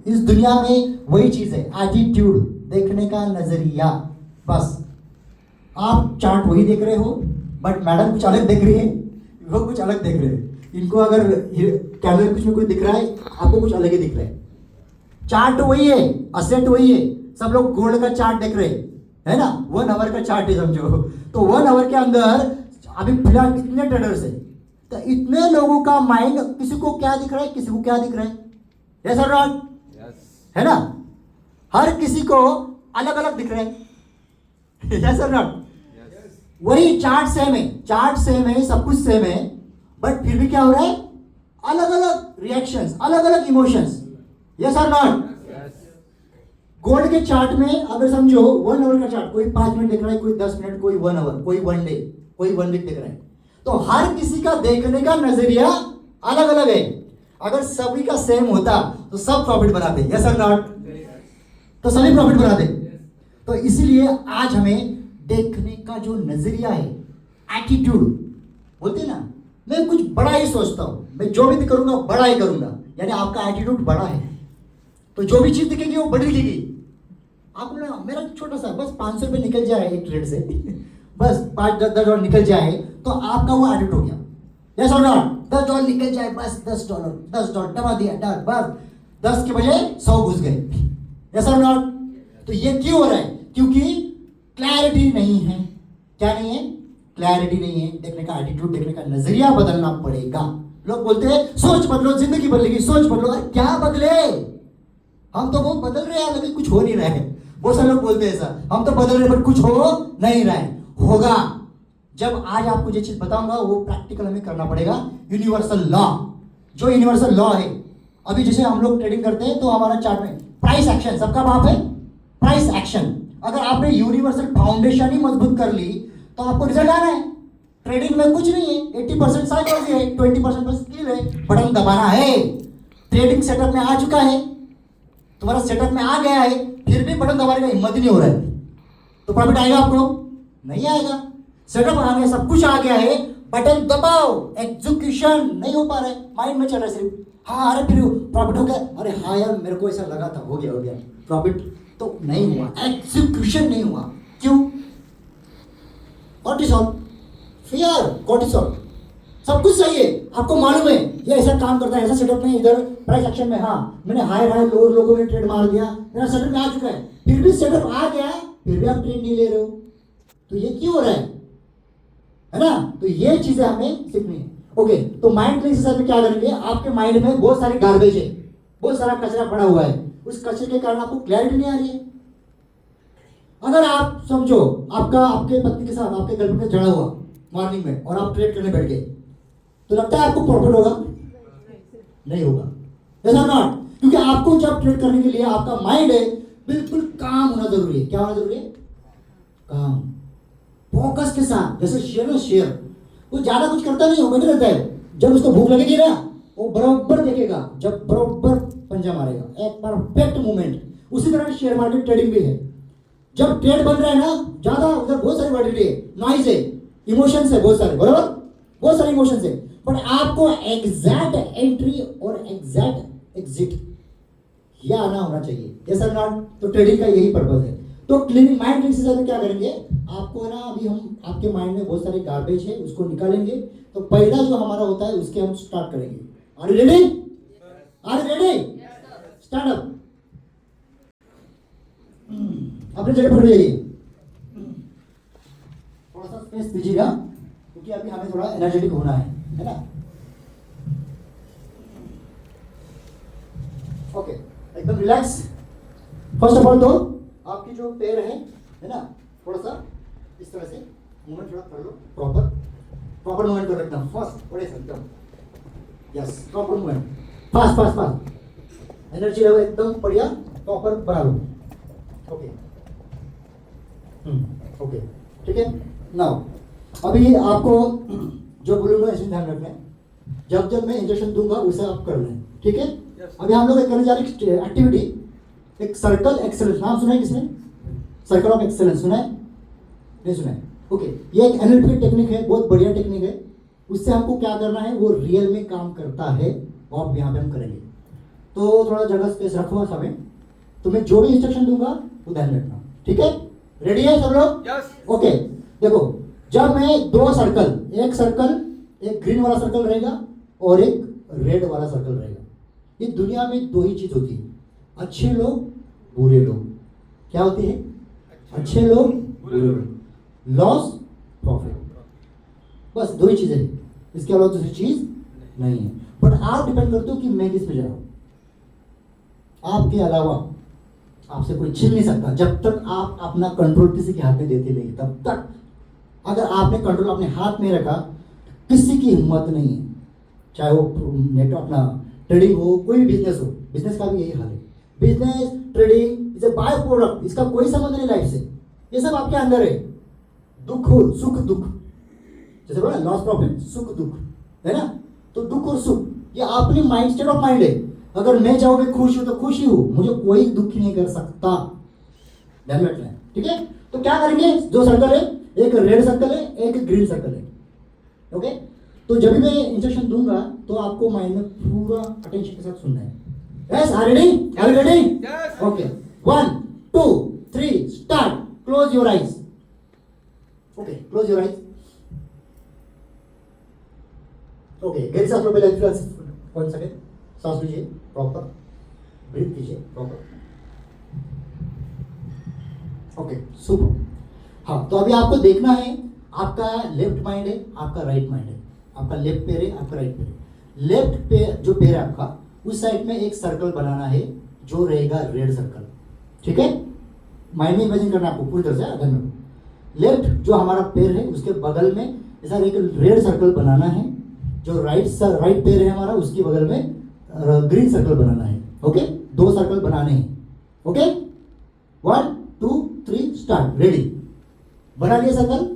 इस दुनिया में वही चीज है, एटीट्यूड, देखने का नजरिया। बस आप चार्ट वही देख रहे हो, बट मैडम कुछ अलग देख रही है, वो कुछ अलग देख रहे हैं। इनको अगर कैमरे कुछ में कुछ दिख रहा है, आपको कुछ अलग ही दिख रहा है। चार्ट वही है, असेट वही है। सब लोग गोल्ड का चार्ट देख रहे हैं, है ना, 1 आवर का चार्ट है समझो। तो 1 आवर के अंदर अभी फिलहाल कितने ट्रेडर्स है, तो इतने लोगों का माइंड, किसी को क्या दिख रहा है, किसी को क्या दिख रहा है, यस और नॉट, है ना, हर किसी को अलग अलग दिख रहा है, यस और नॉट। वही चार्ट सेम है, चार्ट सेम है, सब कुछ सेम है, बट फिर भी क्या हो रहा है, अलग अलग रिएक्शंस, अलग अलग इमोशंस, यस और नॉट। गोल्ड के चार्ट में अगर समझो 1 आवर का चार्ट, कोई 5 मिनट देख रहा है, कोई 10 मिनट, कोई 1 आवर, कोई 1 डे, कोई 1 वीक देख रहा है, तो हर किसी का देखने का नजरिया अलग अलग है। अगर सभी का सेम होता तो सब प्रॉफिट बनाते, यस और नॉट, तो सभी प्रॉफिट बनाते। तो इसीलिए आज हमें देखने का जो नजरिया है, एटीट्यूड बोलते हैं ना, मैं कुछ बड़ा ही सोचता हूं, मैं जो भी करूंगा बड़ा ही करूंगा, यानी आपका एटीट्यूड बड़ा है, तो जो भी चीज दिखेगी वो बड़ी दिखेगी। आप ना, मेरा छोटा सा बस 500 रुपये निकल जाए एक ट्रेड से, बस 5-10 डॉलर निकल जाए तो आपका वो एटीट्यूड हो गया, यस और नॉट। 10 डॉलर निकल जाए, बस 10 डॉलर दबा दिया, डर बस 10 के बजाय 100 घुस गए, यस और नॉट। तो ये क्यों हो रहा है, क्योंकि क्लैरिटी नहीं है। क्या नहीं है, क्लैरिटी नहीं है। देखने का एटीट्यूड, देखने का नजरिया बदलना पड़ेगा। लोग बोलते हैं सोच बदलो जिंदगी बदलेगी, सोच बदलो, अरे क्या बदले, हम तो बहुत बदल रहे हैं लेकिन कुछ हो नहीं रहा है। बहुत सारे लोग बोलते हैं ऐसा, हम तो बदल रहे हैं पर कुछ हो नहीं रहा है। होगा, जब आज आपको जो चीज बताऊंगा वो प्रैक्टिकल हमें करना पड़ेगा। यूनिवर्सल लॉ, जो यूनिवर्सल लॉ है, अभी जैसे हम लोग ट्रेडिंग करते हैं तो हमारा चार्ट में प्राइस एक्शन, सबका बाप है प्राइस एक्शन। अगर आपने यूनिवर्सल फाउंडेशन ही मजबूत कर ली तो आपको रिजल्ट आना है। ट्रेडिंग में कुछ नहीं है, 80% साइकोलॉजी है, 20% बस स्किल है, बटन दबाना है। ट्रेडिंग सेटअप में आ चुका है, तुम्हारा सेटअप में आ गया है, फिर भी बटन दबाने का हिम्मत ही नहीं हो रहा है, तो प्रॉफिट आएगा आपको, नहीं आएगा। सेटअप आ गया, सब कुछ आ गया है, बटन दबाओ, एग्जीक्यूशन नहीं हो पा रहा है, माइंड में चल रहा है सिर्फ, हाँ अरे फिर प्रॉफिट हो गया, अरे हाँ यार मेरे को ऐसा लगा था, हो गया प्रॉफिट, तो नहीं हुआ, एग्जीक्यूशन नहीं हुआ। क्यों? कॉर्टिसोल, फियर, कॉर्टिसोल, सब कुछ सही है, आपको मालूम है ये ऐसा काम करता है, ऐसा सेटअप में, इधर प्राइस एक्शन में, हाँ मैंने हायर लोअर लोगों ने ट्रेड मार दिया, मेरा सेटअप में आ चुका है, फिर भी सेटअप आ गया, फिर भी आप ट्रेड नहीं ले रहे हो, तो ये क्यों हो रहा है ना। तो ये चीजें हमें सीखनी है। ओके, तो माइंड एक्सरसाइज में क्या करेंगे, आपके माइंड में बहुत सारी गार्बेज है, बहुत सारा कचरा पड़ा हुआ है, उस कचरे के कारण आपको क्लैरिटी नहीं आ रही है। अगर आप समझो आपके पत्नी के साथ आपके गर्लफ्रेंड में झगड़ा हुआ मॉर्निंग में और आप ट्रेड करने बैठ गए, तो लगता है आपको प्रॉफिट होगा? नहीं होगा, ऐसा नॉट, क्योंकि आपको जब ट्रेड करने के लिए आपका माइंड है बिल्कुल काम होना जरूरी है। क्या होना जरूरी है? काम, फोकस के साथ। जैसे शेयर वो ज्यादा कुछ करता नहीं, वो बैठे रहता है, जब उसको भूख लगेगी ना वो बराबर देखेगा, जब बराबर पंजा मारेगा, एक परफेक्ट मूवमेंट। उसी तरह शेयर मार्केट ट्रेडिंग भी है, जब ट्रेड बन रहा है ना, ज्यादा उधर बहुत सारी वॉलिटिलिटी है, नॉइज है, इमोशंस है बहुत सारे, बराबर बहुत सारे इमोशंस है, बट आपको एग्जैक्ट एंट्री और एग्जैक्ट एग्जिट ये आना होना चाहिए, यस और नॉट। तो ट्रेडिंग का यही पर्पस है। तो क्लीनिंग माइंड एक्सरसाइज में क्या करेंगे, आपको है ना, अभी हम आपके माइंड में बहुत सारे गार्बेज है उसको निकालेंगे। तो पहला जो हमारा होता है उसके हम स्टार्ट करेंगे। Are you ready? Are you ready? Start up. अपने जगह पर जाइए, थोड़ा सा स्पेस दीजिएगा क्योंकि अभी हमें थोड़ा एनर्जेटिक होना है ना। ओके, एकदम रिलैक्स। फर्स्ट ऑफ ऑल तो आपकी जो पैर है ना, थोड़ा सा इस तरह से मूवमेंट थोड़ा कर लो, प्रॉपर मूवमेंट करो एकदम फास्ट, बड़े एकदम, yes proper movement, fast energy level एकदम बढ़िया, प्रॉपर बना लो। ओके ओके, ठीक है। नाउ अभी आपको जो बोलूंगा इसमें ध्यान रखना है, जब मैं इंजेक्शन दूंगा उसे आप कर लें, ठीक है। अभी हम लोग करने जा रहे हैं एक्टिविटी, एक सर्कल एक्सेलेंस, नाम सुना है किसने? सर्कल ऑफ एक्सेलेंस सुना है? नहीं सुना है? ओके, ये एक एनएलपी टेक्निक है, बहुत बढ़िया टेक्निक है। उससे हमको क्या करना है, वो रियल में काम करता है और यहाँ पे हम करेंगे। तो थोड़ा जगह स्पेस रखो समय। तो मैं जो भी इंस्ट्रक्शन दूंगा वो ध्यान रखना, ठीक है? रेडी है सब लोग? यस। ओके, देखो जब मैं दो सर्कल, एक सर्कल, एक ग्रीन वाला सर्कल रहेगा और एक रेड वाला सर्कल रहेगा। ये दुनिया में दो ही चीज होती है, अच्छे लोग, बुरे लोग। क्या होती है? अच्छे लोग, बुरे लोग, लॉस, प्रॉफिट। बस दो ही चीजें हैं, इसके अलावा दूसरी चीज नहीं है। बट आप डिपेंड करते हो कि मैं किस पे जा रहा हूं। आपके अलावा आपसे कोई छीन नहीं सकता जब तक आप अपना कंट्रोल किसी के हाथ में देते नहीं। तब तक अगर आपने कंट्रोल अपने हाथ में रखा, किसी की हिम्मत नहीं है। चाहे वो नेट अपना ट्रेडिंग हो, कोई भी बिजनेस हो, बिजनेस का भी यही हाल है। Business, trading is a by product, इसका कोई संबंध नहीं लाइफ से। ये सब आपके अंदर है। दुख हो, सुख दुख, जैसे बोला लॉस प्रॉफिट, सुख दुख, है ना? तो दुख और सुख ये अपनी माइंड, स्टेट ऑफ माइंड है। अगर मैं चाहूँ मैं खुश हूं तो खुश ही हूं, मुझे कोई दुखी नहीं कर सकता। ध्यान में रखना है, ठीक है? तो क्या करेंगे? दो सर्कल है, एक रेड सर्कल है, एक ग्रीन सर्कल है। ओके, तो जब भी मैं इंस्ट्रक्शन दूंगा तो आपको माइंड में पूरा अटेंशन के साथ सुनना है। Yes, are ready? Are you ready? Yes. Okay, 1 2 3 start. Close your eyes. Okay, close your eyes. Okay, गहरी सांस लो पहले। 1 सेकेंड, सांस लीजिए प्रॉपर, ब्रीथ कीजिए प्रॉपर। Okay, super. हाँ, तो अभी आपको देखना है आपका लेफ्ट माइंड है, आपका राइट माइंड है। आपका लेफ्ट पैर है, आपका राइट पैर है। लेफ्ट पैर जो पैर है आपका, उस साइड में एक सर्कल बनाना है जो रहेगा रेड सर्कल, ठीक है? माइंड में इमेजिन करना आपको पूरी तरह से। अगर में लेफ्ट जो हमारा पैर है उसके बगल में ऐसा एक रेड सर्कल बनाना है। जो राइट पैर है हमारा, उसके बगल में ग्रीन सर्कल बनाना है। ओके, दो सर्कल बनाने हैं। Okay, 1 2 3 start. रेडी? बना लिया सर्कल।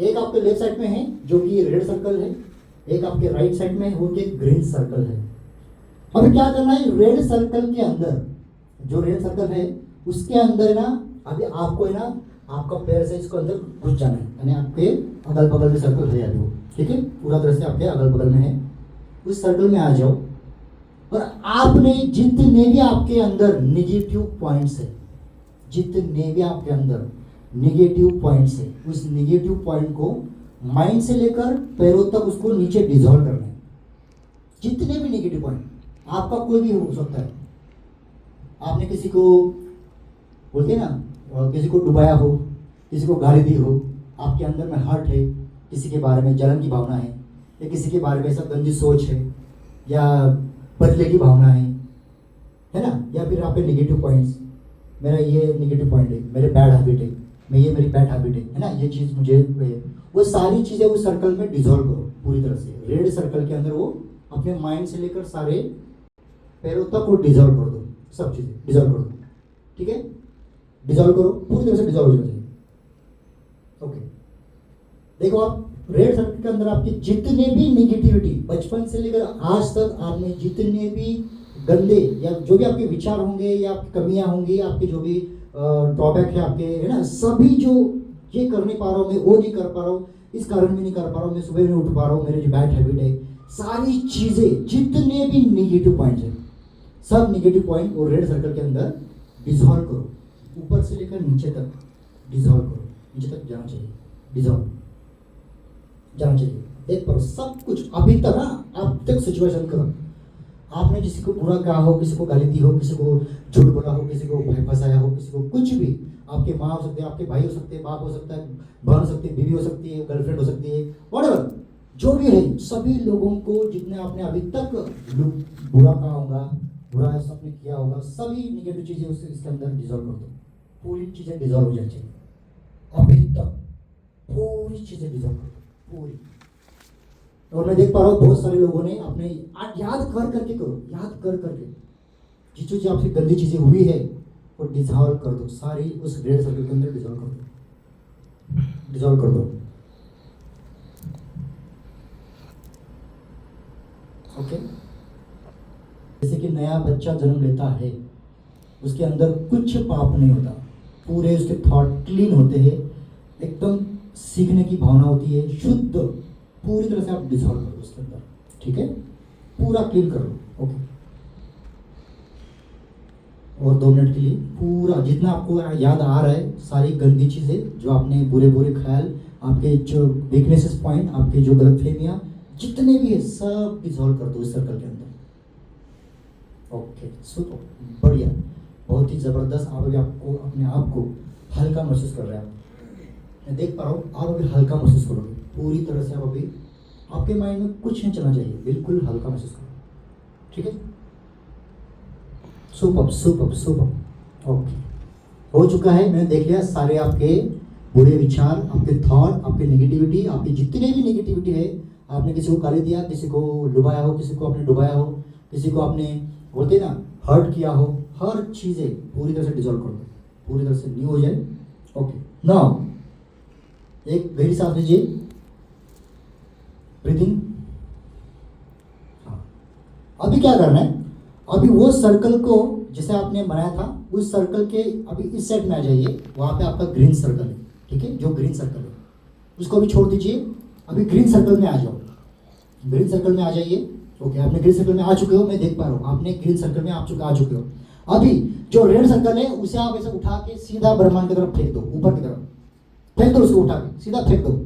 एक आपके लेफ्ट साइड में है जो कि रेड सर्कल है, एक आपके राइट साइड में वो कि ग्रीन सर्कल है। अभी क्या करना है? रेड सर्कल के अंदर, जो रेड सर्कल है उसके अंदर ना अभी आपको है ना आपका पैर से इसको अंदर घुस जाना है। यानी आपके अगल बगल में सर्कल है अभी वो, ठीक है? पूरा तरह से आपके अगल बगल में है। उस सर्कल में आ जाओ और आपने जितने भी आपके अंदर निगेटिव पॉइंट्स है, जितने भी आपके अंदर निगेटिव पॉइंट्स है, उस निगेटिव पॉइंट को माइंड से लेकर पैरों तक उसको नीचे डिसॉल्व करना है। जितने भी निगेटिव पॉइंट, आपका कोई भी हो सकता है। आपने किसी को बोलते हैं ना, किसी को डुबाया हो, किसी को गाली दी हो, आपके अंदर में हर्ट है, किसी के बारे में जलन की भावना है, या किसी के बारे में सब गंदी सोच है, या बदले की भावना है ना? या फिर आप पे निगेटिव पॉइंट्स, मेरा ये निगेटिव पॉइंट है, मेरे बैड हैबिट है, मेरी बैड हैबिट है ना? ये चीज़ मुझे, वो सारी चीज़ें उस सर्कल में डिसॉल्व करो पूरी तरह से। रेड सर्कल के अंदर वो अपने माइंड से लेकर सारे पैरों तक वो डिसॉल्व कर दो, सब चीज़ें डिसॉल्व कर दो, ठीक है? डिसॉल्व करो, पूरी तरह से डिसॉल्व हो जाए। ओके, देखो आप रेड सर्कल के अंदर आपकी जितने भी निगेटिविटी बचपन से लेकर आज तक आपने जितने भी गंदे या जो भी आपके विचार होंगे या आपकी कमियां होंगी, आपके जो भी ड्रॉबैक है आपके, है ना, सभी जो ये कर नहीं पा रहा हूँ मैं, वो नहीं कर पा रहा हूँ, इस कारण में नहीं कर पा रहा हूँ, मैं सुबह नहीं उठ पा रहा हूँ, मेरे जो बैड हैबिट है, सारी चीज़ें जितने भी निगेटिव पॉइंट्स हैं, सब निगेटिव पॉइंट वो रेड सर्कल के अंदर डिसॉल्व करो। ऊपर से लेकर नीचे तक डिसॉल्व करो, नीचे तक जाना चाहिए, डिसॉल्व जाना चाहिए। देख पाओ सब कुछ अभी तक ना, अब तक सिचुएशन करो, आपने किसी को बुरा कहा हो, किसी को गाली दी हो, किसी को झूठ बोला हो, किसी को फंसाया हो, किसी को कुछ भी, आपके माँ हो सकते हैं, आपके भाई हो सकते हैं, बाप हो सकता है, बहन हो सकती है, बीवी हो सकती है, गर्लफ्रेंड हो सकती है, व्हाटएवर जो भी है, सभी लोगों को जितने आपने अभी तक बुरा कहा होगा, बुरा सबने किया होगा, सभी निगेटिव चीज़ें इसके अंदर डिसॉल्व कर दो। पूरी चीज़ें डिसॉल्व हो जानी चाहिए। अभी तक पूरी चीज़ें डिसॉल्व कर दो, पूरी। और मैं देख पा रहा हूँ बहुत सारे लोगों ने अपने याद कर करके करो, याद कर करके जो आपसे गंदी चीज़ें हुई है वो डिसॉल्व कर दो, सारी उस रेड सर्कल के अंदर डिसॉल्व कर दो, डिसॉल्व कर दो। ओके, जैसे कि नया बच्चा जन्म लेता है, उसके अंदर कुछ पाप नहीं होता, पूरे उसके थॉट क्लीन होते हैं, एकदम सीखने की भावना होती है, शुद्ध, पूरी तरह से आप डिसॉल्व करो उसके अंदर, ठीक है? पूरा क्लीन कर लो। ओके, और 2 मिनट के लिए पूरा जितना आपको याद आ रहा है, सारी गंदी चीज़ें जो आपने बुरे बुरे ख्याल, आपके जो वीकनेसेस पॉइंट, आपके जो गलतफहमियाँ जितने भी है सब डिजॉल्व कर दो इस सर्कल के अंदर। ओके, सुपर, बढ़िया, बहुत ही ज़बरदस्त। आप अभी आपको अपने आप को हल्का महसूस कर रहे हैं। मैं देख पा रहा हूँ आप अभी हल्का महसूस करोगे पूरी तरह से। आप अभी आपके माइंड में कुछ नहीं चलना चाहिए, बिल्कुल हल्का महसूस करो, ठीक है। सुपर सुपर सुपर, ओके, हो चुका है। मैंने देख लिया सारे आपके बुरे विचार, आपके थॉट, आपकी नेगेटिविटी, आपकी जितने भी नेगेटिविटी है। आपने किसी को गाली दिया, किसी को लुभाया हो, किसी को आपने डुबाया हो, किसी को आपने बोलते ना हर्ट किया हो, हर चीज़ें पूरी तरह से डिजॉल्व कर दो, पूरी तरह से न्यू हो जाए। ओके, नाउ एक गहरी सांस लीजिए, ब्रीथिंग। हाँ, अभी क्या करना है, अभी वो सर्कल को जैसे आपने बनाया था उस सर्कल के अभी इस साइड में आ जाइए। वहाँ पे आपका ग्रीन सर्कल है, ठीक है, जो ग्रीन सर्कल है उसको अभी छोड़ दीजिए। अभी ग्रीन सर्कल में आ जाओ, ग्रीन सर्कल में आ जाइए। ओके, आपने ग्रीन सर्कल में आ चुके हो, मैं देख पा रहा हूँ आपने ग्रीन सर्कल में आ चुके हो। अभी जो रेड सर्कल है उसे आप ऐसे उठा के सीधा ब्रह्मांड की तरफ फेंक दो, ऊपर की तरफ फेंक दो, उसको उठा के सीधा फेंक दो।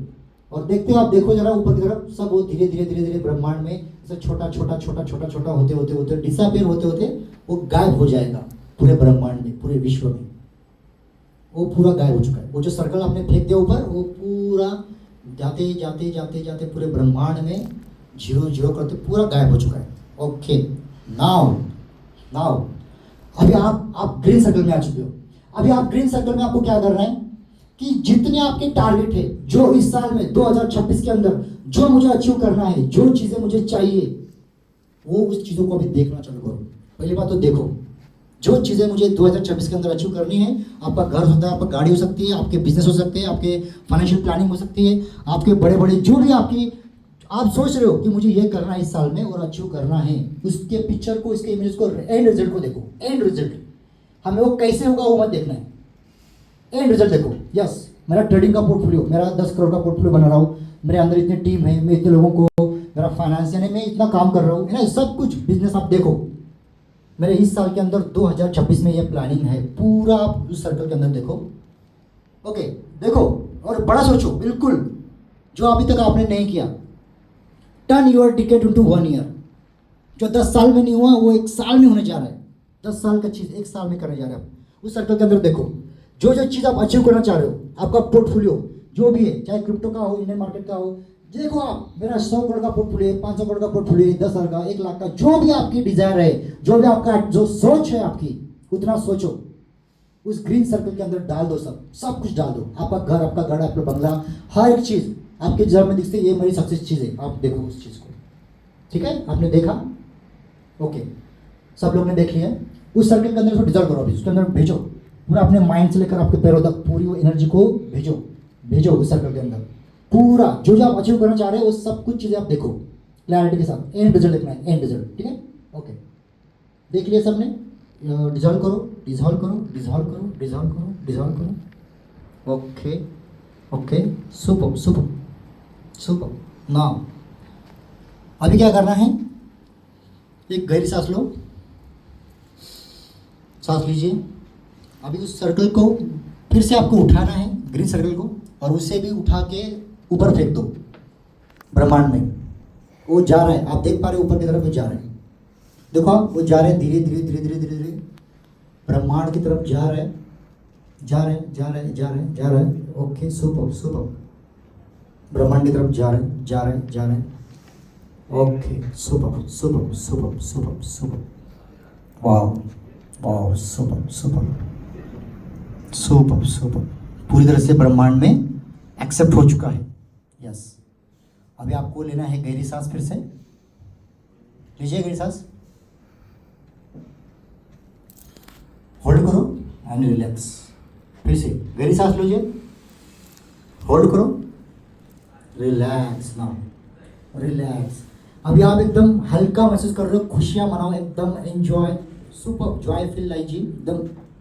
और देखते हो, आप देखो जरा ऊपर की तरफ, सब वो धीरे धीरे धीरे धीरे ब्रह्मांड में ऐसे छोटा छोटा छोटा छोटा छोटा होते होते होते डिसअपियर होते होते वो गायब हो जाएगा पूरे ब्रह्मांड में, पूरे विश्व में। वो पूरा गायब हो चुका है। वो जो सर्कल आपने फेंक दिया ऊपर, वो पूरा जाते जाते जाते जाते पूरे ब्रह्मांड में जीरो जीरो करते पूरा गायब हो चुका है। ओके, नाउ नाउ अभी आप ग्रीन सर्कल में आ चुके हो। अभी आप ग्रीन सर्कल में आपको क्या करना है कि जितने आपके टारगेट है, जो इस साल में 2026 के अंदर जो मुझे अचीव करना है, जो चीजें मुझे चाहिए, वो उस चीजों को अभी देखना चालू करो। पहली बात तो देखो, जो चीजें मुझे 2026 के अंदर अचीव करनी है। आपका घर हो सकता है, आपका गाड़ी हो सकती है, आपके बिजनेस हो सकते हैं, आपके फाइनेंशियल प्लानिंग हो सकती है, आपके बड़े बड़े जो भी आपकी आप सोच रहे हो कि मुझे ये करना है इस साल में और अचीव करना है, उसके पिक्चर को, इसके इमेज को, एंड रिजल्ट को देखो। एंड रिजल्ट हमें वो कैसे होगा वो मत देखना है, एंड रिजल्ट देखो। यस, मेरा ट्रेडिंग का पोर्टफोलियो, मेरा 10 करोड़ का पोर्टफोलियो बना रहा हूँ, मेरे अंदर इतनी टीम है, मैं इतने लोगों को, मेरा फाइनेंस यानी मैं इतना काम कर रहा हूँ, है ना, सब कुछ बिजनेस आप देखो। मेरे इस साल के अंदर 2026 में ये प्लानिंग है, पूरा आप उस सर्कल के अंदर देखो। ओके, देखो और बड़ा सोचो, बिल्कुल जो अभी तक आपने नहीं किया। Turn your ticket into 1 year. जो 10 साल में नहीं हुआ वो 1 साल में होने जा रहा है। 10 साल का चीज़ 1 साल में करने जा रहे हैं आप। उस सर्कल के अंदर देखो जो जो चीज़ आप अचीव करना चाह रहे हो, आपका पोर्टफोलियो जो भी है, चाहे क्रिप्टो का हो, इंडियन मार्केट का हो, देखो आप, मेरा 100 करोड़ का पोर्टफोलियो है, 500 करोड़ का पोर्टफोलियो है, 10,000 का, 1 लाख का, जो भी आपकी डिजायर है, जो भी आपका जो सोच है आपकी, उतना सोचो, उस ग्रीन सर्कल के अंदर डाल दो, सब कुछ डाल दो। आपका घर, आपका गाड़ी, आपका बंगला, हर एक चीज़ आपके जब में दिखती है, ये मेरी सक्सेस चीज़ है, आप देखो उस चीज़ को। ठीक है, आपने देखा? ओके, सब लोग ने देख लिया। उस सर्कल के अंदर उसको डिजॉल्व करो, अभी उसके अंदर भेजो, पूरा अपने माइंड से लेकर आपके पैरों तक पूरी वो एनर्जी को भेजो, भेजो उस सर्कल के अंदर। पूरा जो जो आप अचीव करना चाह रहे हो वो सब कुछ चीज़ें आप देखो क्लैरिटी के साथ। एंड रिजल्ट देखना है, एंड रिजल्ट, ठीक है। ओके, देख लिया सबने? डिजॉल्व करो, डिजॉल्व करो, डिजॉल्व करो, डिजॉल्व करो, डिजॉल्व करो। Okay okay, super super super. Now अभी क्या करना है, एक गहरी सांस लो, सांस लीजिए। अभी उस सर्कल को फिर से आपको उठाना है, ग्रीन सर्कल को, और उसे भी उठा के ऊपर फेंक दो ब्रह्मांड में। वो जा रहा है, आप देख पा रहे हो ऊपर की तरफ वो जा रहा है। देखो आप, वो जा रहे हैं धीरे धीरे धीरे धीरे धीरे धीरे ब्रह्मांड की तरफ जा रहे हैं, जा रहे हैं, जा रहे हैं, जा रहे हैं, जा रहे हैं। ओके, सुपर सुपर, ब्रह्मांड की तरफ जा रहे हैं, जा रहे हैं, जा रहे हैं। Okay, super super super super super, wow wow, super super super super. पूरी तरह से ब्रह्मांड में एक्सेप्ट हो चुका है। यस, अभी आपको लेना है गहरी सांस, फिर से लीजिए गहरी सांस, होल्ड करो एंड रिलैक्स। फिर से गहरी सांस लीजिए, होल्ड करो, रिलैक्स। Now relax. अभी आप एकदम हल्का महसूस कर रहे हो, खुशियाँ मनाओ, एकदम एंजॉय, सुपर जॉय फील लाइजिए एकदम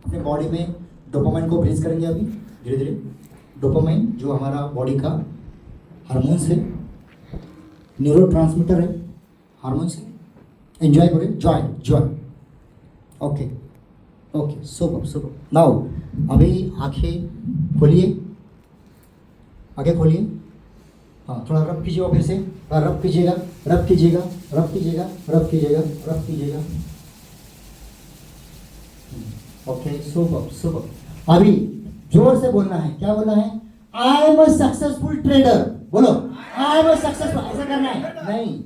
अपने बॉडी में। डोपामाइन को रिलीज करेंगे अभी धीरे धीरे। डोपामाइन जो हमारा बॉडी का हार्मोन्स है, न्यूरोट्रांसमीटर है, हार्मोन्स है। एंजॉय करें, Joy Joy. Okay okay, super super. Now अभी आंखें खोलिए, आंखें खोलिए. हाँ, थोड़ा रब कीजिएगा फिर से. रब कीजिएगा, रब कीजिएगा, रब कीजिएगा, रब कीजिएगा, रब कीजिएगा. Okay, super super. अभी जोर से बोलना है. क्या बोलना है? I am a successful trader. बोलो, आई एम अ सक्सेसफुल. ऐसा करना है? नहीं,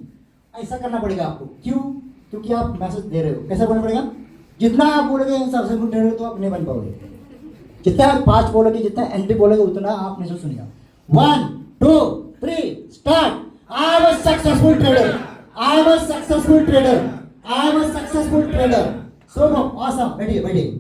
ऐसा करना पड़ेगा आपको. क्यों? क्योंकि आप मैसेज दे रहे हो. कैसा बोलना पड़ेगा? जितना आप बोलोगे सक्सेसफुल ट्रेडर तो आप नहीं बन पाओगे. जितना आप फास्ट बोलोगे, जितना एंट्री बोलोगे, उतना आप नहीं सुनिएगा. 1 2 3 start. I am a successful trader. I am a successful trader. I am a successful trader. So awesome. बैठिए बैठिए.